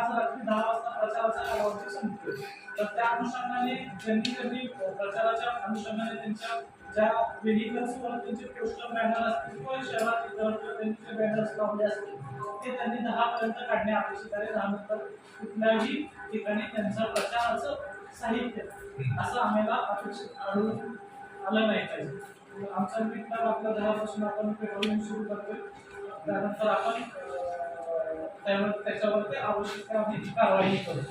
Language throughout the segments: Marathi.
आज रात्री 10 वाजता प्रचाराचा कालावधी संपतो. तर त्या अनुषंगाने त्यांनी प्रचाराच्या अनुषंगाने त्यांच्या ज्या व्हेहिकल्सवर त्यांचे पोस्टर बॅनर असतील किंवा शहरात इतरत्र त्यांनी जे बॅनर्स लावले असतील ते त्यांनी 10 पर्यंत काढणे अपेक्षित आहे. 10 नंतर कुठल्याही ठिकाणी त्यांचं प्रचाराचं साहित्य असं आम्हाला अपेक्षित आलं नाही पाहिजे. आमचा मित्र आपल्या 10 पासून आपण पेट्रोलिंग सुरू करतोय. त्यानंतर आपण त्याच्यावरती आवश्यक कारवाई करू.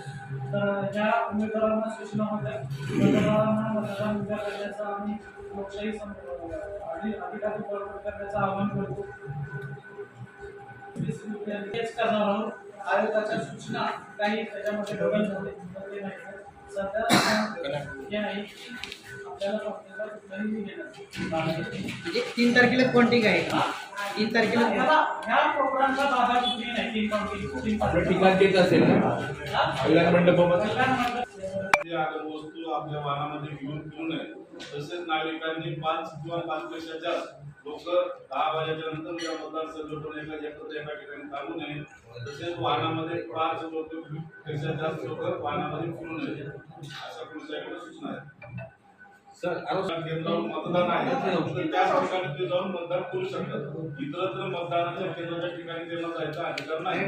तर ज्या उमेदवारांना सूचना होत्या उमेदवारांना मतदान उद्या करण्याचा आम्ही लोकशाही अधिकारी बळकट करण्याचं आवाहन करतो. हेच करणार आहोत. आयोगाच्या सूचना काही त्याच्यामध्ये बदल झाले ते नाही. सध्या हे आहे की आपल्याला कुठलाही म्हणजे 3 तारखेला काउंटिंग आहे. 3 तारखेला ह्या प्रोग्रामचा बाधा कुठे नाही. 3 काउंटिंग आपलं ठिकाण तेच असेल ना कल्याण मंडपामध्ये. वस्तू आपल्या वाहनामध्ये घेऊन फिरू नये. तसेच नागरिकांनी 5 किंवा 5 पेक्षा जास्त लोक 10 वाजेच्या नंतर या मतदारसंघातून एका ठिकाणी थांबू नये. तसेच वाहनामध्ये 5 लोक पेक्षा जास्त लोक वाहनामध्ये फिरू नये अशा पोलिसांकडे सूचना आहे. सर केंद्रावर मतदान आहे तर त्या ठिकाणी ते जाऊन मतदान करू शकतात. इतरत्र मतदानाच्या केंद्राच्या ठिकाणी त्यांना जायचा अधिकार नाही.